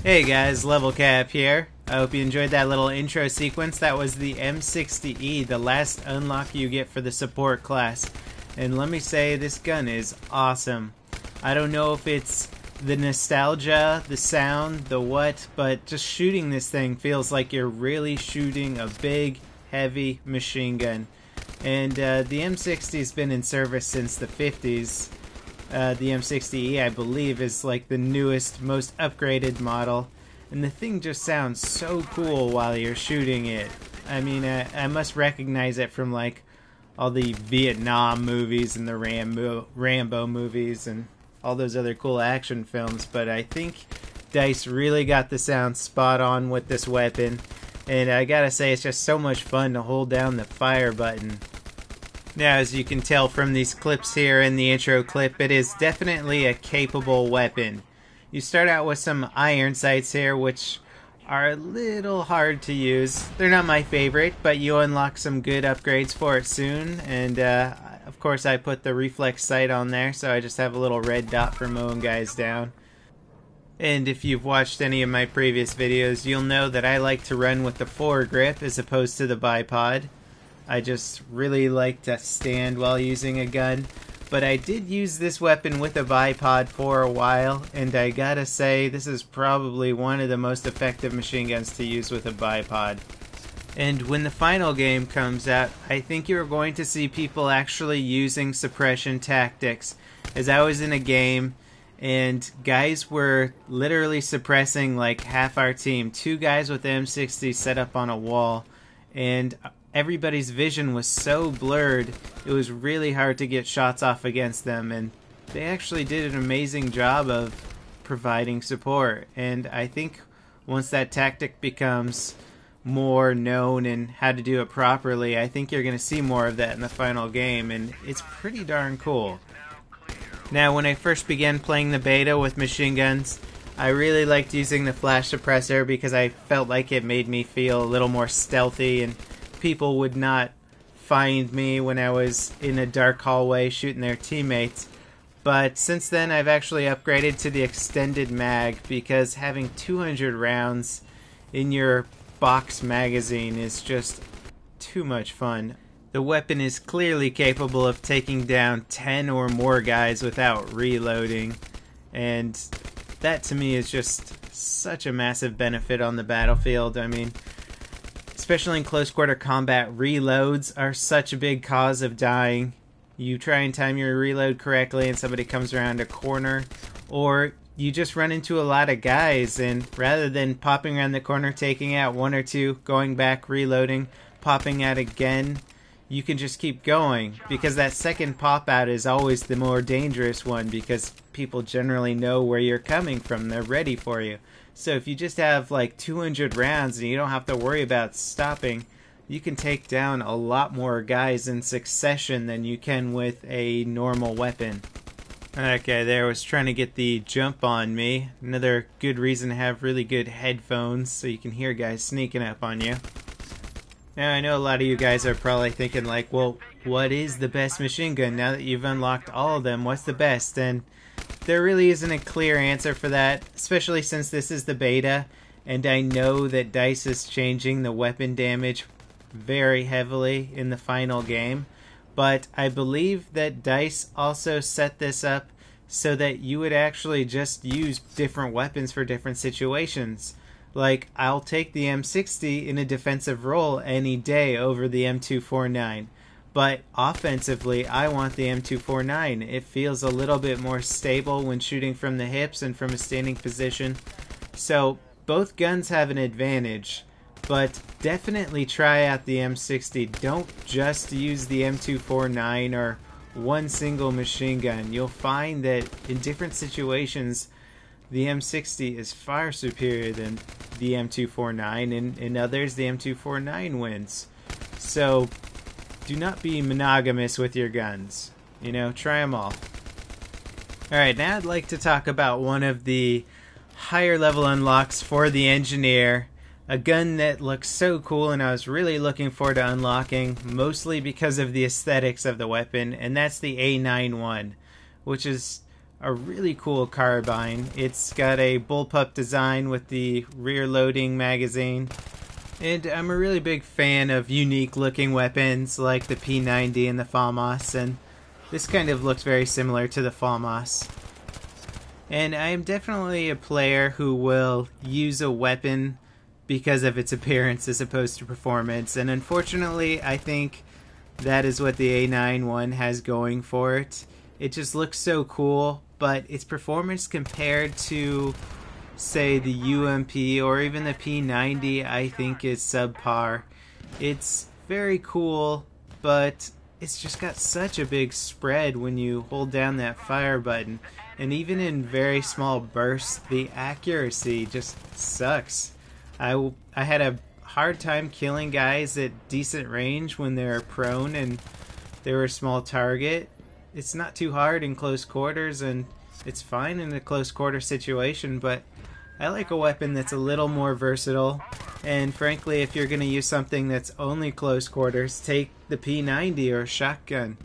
Hey guys, Level Cap here. I hope you enjoyed that little intro sequence. That was the M60e, the last unlock you get for the support class. And let me say, this gun is awesome. I don't know if it's the nostalgia, the sound, the what, but just shooting this thing feels like you're really shooting a big, heavy machine gun. And the M60's been in service since the 50s. The M60e, I believe, is like the newest, most upgraded model. And the thing just sounds so cool while you're shooting it. I mean, I must recognize it from like all the Vietnam movies and the Rambo movies and all those other cool action films. But I think DICE really got the sound spot on with this weapon. And I gotta say, it's just so much fun to hold down the fire button. Now, as you can tell from these clips here in the intro clip, it is definitely a capable weapon. You start out with some iron sights here, which are a little hard to use. They're not my favorite, but you unlock some good upgrades for it soon. And of course I put the reflex sight on there, so I just have a little red dot for mowing guys down. And if you've watched any of my previous videos, you'll know that I like to run with the foregrip as opposed to the bipod. I just really like to stand while using a gun. But I did use this weapon with a bipod for a while, and I gotta say, this is probably one of the most effective machine guns to use with a bipod. And when the final game comes out, I think you're going to see people actually using suppression tactics. As I was in a game, and guys were literally suppressing like half our team. 2 guys with the M60 set up on a wall, and everybody's vision was so blurred, it was really hard to get shots off against them, and they actually did an amazing job of providing support. And I think once that tactic becomes more known and how to do it properly, I think you're going to see more of that in the final game, and it's pretty darn cool. Now, when I first began playing the beta with machine guns, I really liked using the flash suppressor because I felt like it made me feel a little more stealthy, and people would not find me when I was in a dark hallway shooting their teammates. But since then I've actually upgraded to the extended mag, because having 200 rounds in your box magazine is just too much fun. The weapon is clearly capable of taking down 10 or more guys without reloading, and that to me is just such a massive benefit on the battlefield. I mean, especially in close quarter combat, reloads are such a big cause of dying. You try and time your reload correctly and somebody comes around a corner, or you just run into a lot of guys, and rather than popping around the corner, taking out 1 or 2, going back, reloading, popping out again, you can just keep going, because that second pop out is always the more dangerous one, because people generally know where you're coming from. They're ready for you. So if you just have like 200 rounds and you don't have to worry about stopping, you can take down a lot more guys in succession than you can with a normal weapon. Okay, there, was trying to get the jump on me. Another good reason to have really good headphones so you can hear guys sneaking up on you. Now, I know a lot of you guys are probably thinking like, well, what is the best machine gun? Now that you've unlocked all of them, what's the best? And there really isn't a clear answer for that, especially since this is the beta, and I know that DICE is changing the weapon damage very heavily in the final game. But I believe that DICE also set this up so that you would actually just use different weapons for different situations. Like, I'll take the M60 in a defensive role any day over the M249. But offensively, I want the M249. It feels a little bit more stable when shooting from the hips and from a standing position. So both guns have an advantage, but definitely try out the M60. Don't just use the M249 or one single machine gun. You'll find that in different situations, the M60 is far superior than the M249, and in others, the M249 wins. So do not be monogamous with your guns. You know, try them all. Alright, now I'd like to talk about one of the higher level unlocks for the engineer. A gun that looks so cool and I was really looking forward to unlocking, mostly because of the aesthetics of the weapon, and that's the A-91, which is a really cool carbine. It's got a bullpup design with the rear loading magazine. And I'm a really big fan of unique looking weapons like the P90 and the FAMAS, and this kind of looks very similar to the FAMAS. And I am definitely a player who will use a weapon because of its appearance as opposed to performance, and unfortunately I think that is what the A-91 has going for it. It just looks so cool, but its performance compared to, say, the UMP or even the P90, I think is subpar. It's very cool, but it's just got such a big spread when you hold down that fire button. And even in very small bursts, the accuracy just sucks. I had a hard time killing guys at decent range when they're prone and they were a small target. It's not too hard in close quarters, and it's fine in a close quarter situation, but I like a weapon that's a little more versatile. And frankly, if you're going to use something that's only close quarters, take the P90 or a shotgun.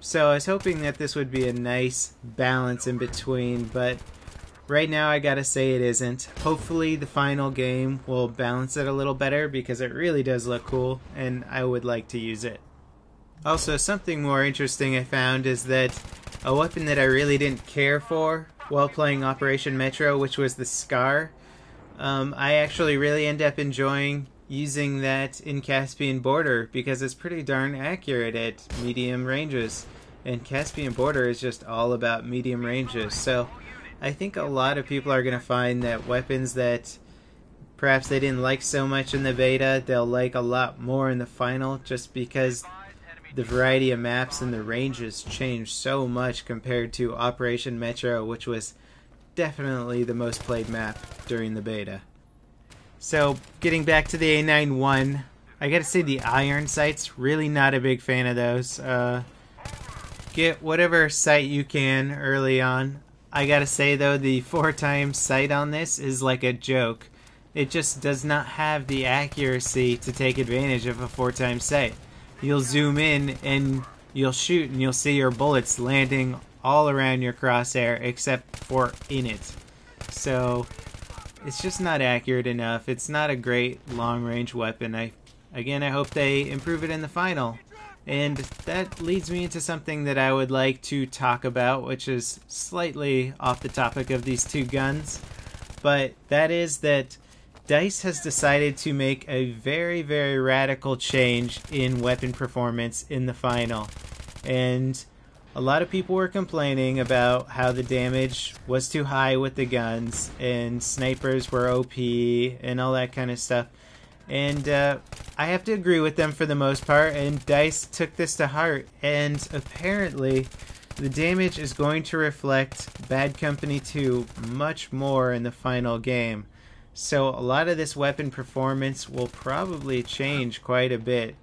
So I was hoping that this would be a nice balance in between, but right now I gotta say it isn't. Hopefully the final game will balance it a little better because it really does look cool and I would like to use it. Also, something more interesting I found is that a weapon that I really didn't care for while playing Operation Metro, which was the SCAR, I actually really end up enjoying using that in Caspian Border because it's pretty darn accurate at medium ranges, and Caspian Border is just all about medium ranges. So I think a lot of people are going to find that weapons that perhaps they didn't like so much in the beta, they'll like a lot more in the final, just because the variety of maps and the ranges changed so much compared to Operation Metro, which was definitely the most played map during the beta. So, getting back to the A-91, I gotta say the iron sights, really not a big fan of those. Get whatever sight you can early on. I gotta say though, the 4x sight on this is like a joke. It just does not have the accuracy to take advantage of a 4x sight. You'll zoom in and you'll shoot and you'll see your bullets landing all around your crosshair except for in it. So it's just not accurate enough. It's not a great long-range weapon. I hope they improve it in the final. And that leads me into something that I would like to talk about, which is slightly off the topic of these two guns. But that is that DICE has decided to make a very, very radical change in weapon performance in the final. And a lot of people were complaining about how the damage was too high with the guns and snipers were OP and all that kind of stuff. And I have to agree with them for the most part, and DICE took this to heart, and apparently the damage is going to reflect Bad Company 2 much more in the final game. So a lot of this weapon performance will probably change quite a bit,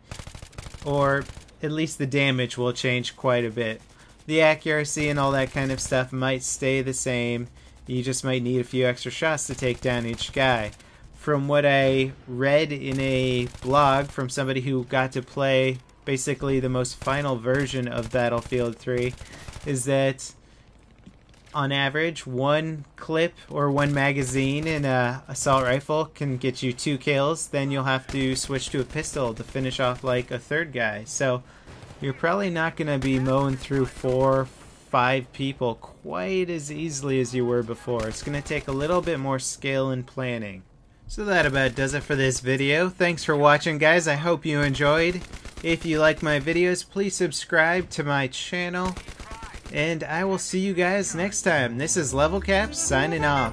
or at least the damage will change quite a bit. The accuracy and all that kind of stuff might stay the same. You just might need a few extra shots to take down each guy. From what I read in a blog from somebody who got to play basically the most final version of Battlefield 3, is that on average, one clip or one magazine in a assault rifle can get you 2 kills. Then you'll have to switch to a pistol to finish off like a third guy. So you're probably not going to be mowing through 4, 5 people quite as easily as you were before. It's going to take a little bit more skill and planning. So that about does it for this video. Thanks for watching, guys. I hope you enjoyed. If you like my videos, please subscribe to my channel. And I will see you guys next time. This is Level Cap signing off.